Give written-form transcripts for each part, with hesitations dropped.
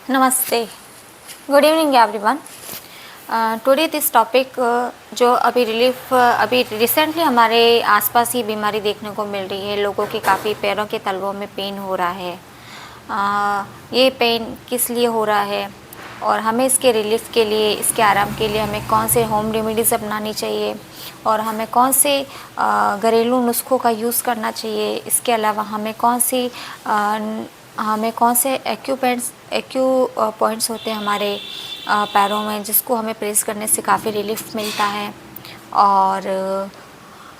नमस्ते, good evening everyone. Today this topic जो अभी रिसेंटली हमारे आसपास ही बीमारी देखने को मिल रही है। लोगों के काफ़ी पैरों के तलवों में पेन हो रहा है। ये पेन किस लिए हो रहा है और हमें इसके रिलीफ के लिए, इसके आराम के लिए हमें कौन से होम रेमेडीज़ अपनानी चाहिए और हमें कौन से घरेलू नुस्खों का यूज़ करना चाहिए। इसके अलावा हमें कौन से एक्यू पॉइंट्स होते हैं हमारे पैरों में, जिसको हमें प्रेस करने से काफ़ी रिलीफ मिलता है। और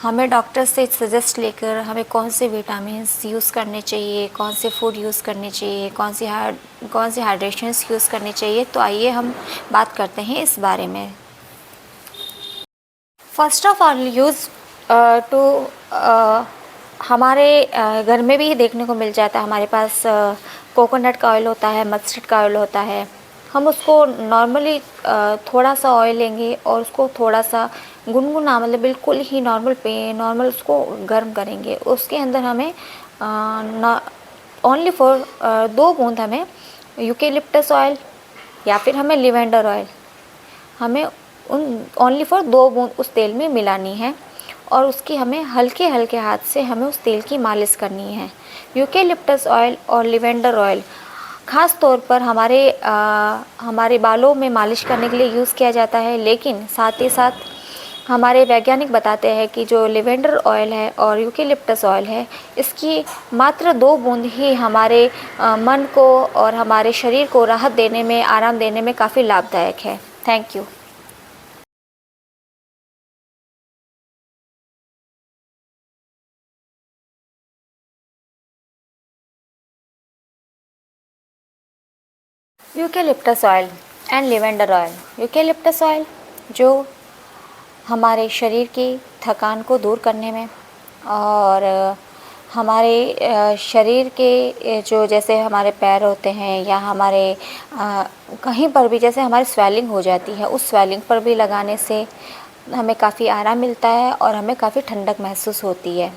हमें डॉक्टर से सजेस्ट लेकर हमें कौन से विटामिन्स यूज़ करने चाहिए, कौन से फूड यूज़ करने चाहिए, कौन सी हाइड्रेशंस यूज़ करनी चाहिए। तो आइए हम बात करते हैं इस बारे में। फर्स्ट ऑफ ऑल टू हमारे घर में भी देखने को मिल जाता है। हमारे पास कोकोनट का ऑयल होता है, मस्टर्ड का ऑयल होता है। हम उसको नॉर्मली थोड़ा सा ऑयल लेंगे और उसको थोड़ा सा गुनगुना, मतलब बिल्कुल ही नॉर्मल उसको गर्म करेंगे। उसके अंदर हमें ओनली फॉर 2 बूंद हमें यूकेलिप्टस ऑयल या फिर हमें लिवेंडर ऑयल, हमें ओनली फॉर 2 बूंद उस तेल में मिलानी है और उसकी हमें हल्के हल्के हाथ से हमें उस तेल की मालिश करनी है। यूकेलिप्टस ऑयल और लिवेंडर ऑयल ख़ास तौर पर हमारे बालों में मालिश करने के लिए यूज़ किया जाता है, लेकिन साथ ही साथ हमारे वैज्ञानिक बताते हैं कि जो लिवेंडर ऑयल है और यूकेलिप्टस ऑयल है, इसकी मात्र 2 बूंद ही हमारे मन को और हमारे शरीर को राहत देने में, आराम देने में काफ़ी लाभदायक है। Thank you. Eucalyptus oil and lavender oil. Eucalyptus oil जो हमारे शरीर की थकान को दूर करने में और हमारे शरीर के जो, जैसे हमारे पैर होते हैं या हमारे कहीं पर भी जैसे हमारी स्वेलिंग हो जाती है, उस स्वेलिंग पर भी लगाने से हमें काफ़ी आराम मिलता है और हमें काफ़ी ठंडक महसूस होती है।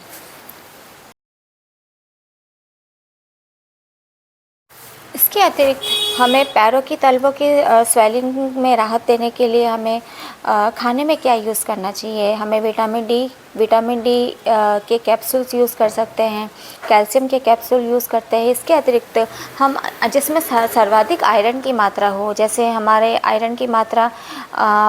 इसके अतिरिक्त हमें पैरों की तलवों की स्वेलिंग में राहत देने के लिए हमें खाने में क्या यूज़ करना चाहिए। हमें विटामिन डी के कैप्सूल्स यूज़ कर सकते हैं, कैल्शियम के कैप्सूल यूज़ करते हैं। इसके अतिरिक्त हम जिसमें सर्वाधिक आयरन की मात्रा हो, जैसे हमारे आयरन की मात्रा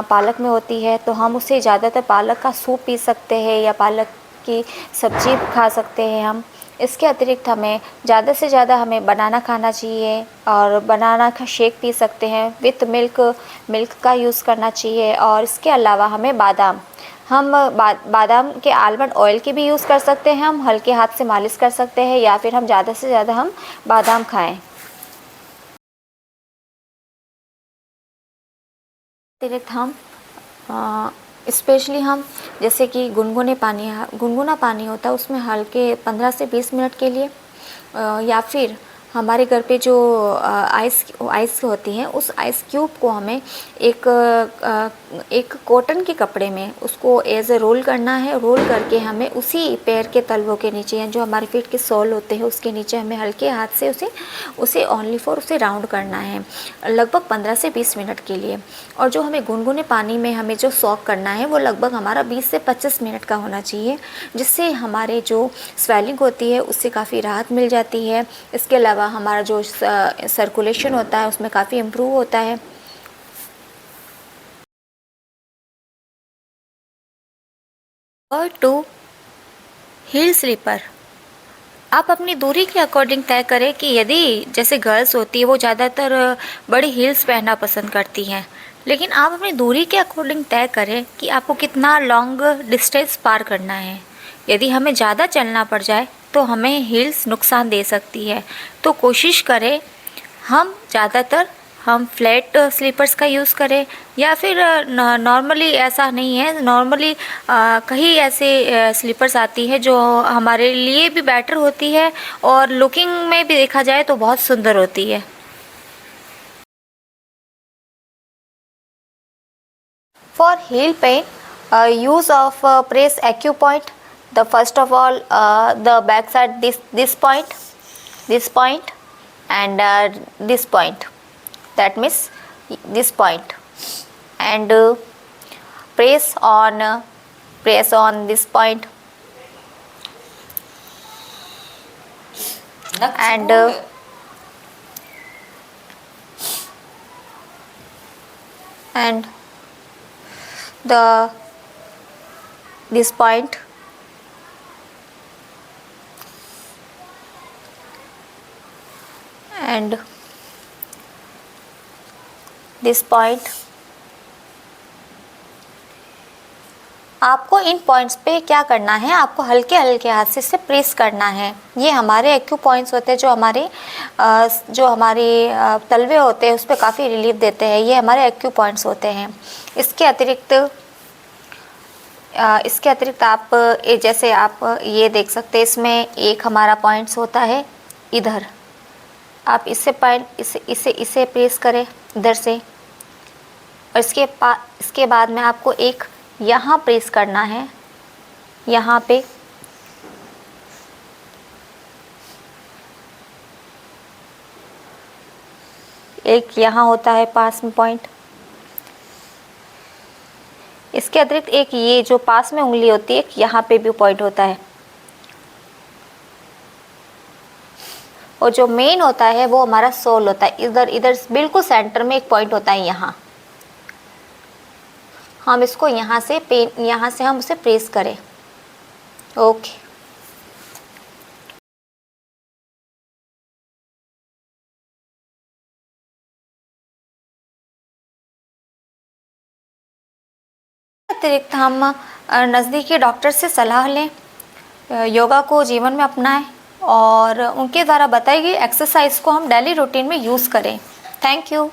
पालक में होती है, तो हम उसे ज़्यादातर पालक का सूप पी सकते हैं या पालक की सब्ज़ी खा सकते हैं हम। इसके अतिरिक्त हमें ज़्यादा से ज़्यादा हमें बनाना खाना चाहिए और बनाना का शेक पी सकते हैं विथ मिल्क का यूज़ करना चाहिए। और इसके अलावा हमें बादाम के आलमंड ऑयल के भी यूज़ कर सकते हैं। हम हल्के हाथ से मालिश कर सकते हैं या फिर हम ज़्यादा से ज़्यादा हम बादाम खाएं। अतिरिक्त हम स्पेशली हम जैसे कि गुनगुना पानी होता है, उसमें हल्के 15 से 20 मिनट के लिए या फिर हमारे घर पे जो आइस होती हैं, उस आइस क्यूब को हमें एक कॉटन के कपड़े में उसको एज ए रोल करना है। रोल करके हमें उसी पैर के तलवों के नीचे या जो हमारे फीट के सोल होते हैं उसके नीचे हमें हल्के हाथ से उसे उसे राउंड करना है लगभग 15 से 20 मिनट के लिए। और जो हमें गुनगुने पानी में हमें जो सॉक करना है वो लगभग हमारा 20 से 25 मिनट का होना चाहिए, जिससे हमारे जो स्वेलिंग होती है उससे काफ़ी राहत मिल जाती है। इसके अलावा हमारा जो सर्कुलेशन होता है उसमें काफ़ी इम्प्रूव होता है। और 2 हील स्लीपर। आप अपनी दूरी के अकॉर्डिंग तय करें कि यदि जैसे गर्ल्स होती है वो ज़्यादातर बड़ी हील्स पहनना पसंद करती हैं, लेकिन आप अपनी दूरी के अकॉर्डिंग तय करें कि आपको कितना लॉन्ग डिस्टेंस पार करना है। यदि हमें ज़्यादा चलना पड़ जाए तो हमें हील्स नुकसान दे सकती है, तो कोशिश करें हम फ्लैट स्लीपर्स का यूज़ करें या फिर नॉर्मली ऐसा नहीं है, नॉर्मली कहीं ऐसे स्लीपर्स आती है जो हमारे लिए भी बेटर होती है और लुकिंग में भी देखा जाए तो बहुत सुंदर होती है। For heel pain, use of press acupoint. The first of all, the back side this point and this point. that means this point, and press on this point, and this point, and this point. आपको इन points पे क्या करना है, आपको हल्के हल्के हाथ से इसे प्रेस करना है। ये हमारे एक्यू पॉइंट्स होते हैं जो हमारे तलवे होते हैं उस पर काफ़ी रिलीफ देते हैं। ये हमारे एक्यू पॉइंट्स होते हैं। इसके अतिरिक्त आप जैसे आप ये देख सकते हैं, इसमें एक हमारा पॉइंट्स होता है इधर। आप इससे पॉइंट इसे प्रेस करें इधर से, और इसके बाद में आपको एक यहाँ प्रेस करना है, यहाँ पे एक यहाँ होता है पास में पॉइंट। इसके अतिरिक्त एक ये जो पास में उंगली होती है, एक यहाँ पे भी पॉइंट होता है, और जो मेन होता है वो हमारा सोल होता है। इधर बिल्कुल सेंटर में एक पॉइंट होता है यहाँ। हम इसको यहाँ से हम उसे प्रेस करें। ओके। अतिरिक्त हम नज़दीकी डॉक्टर से सलाह लें, योगा को जीवन में अपनाएं और उनके द्वारा बताई गई एक्सरसाइज को हम डेली रूटीन में यूज़ करें। Thank you.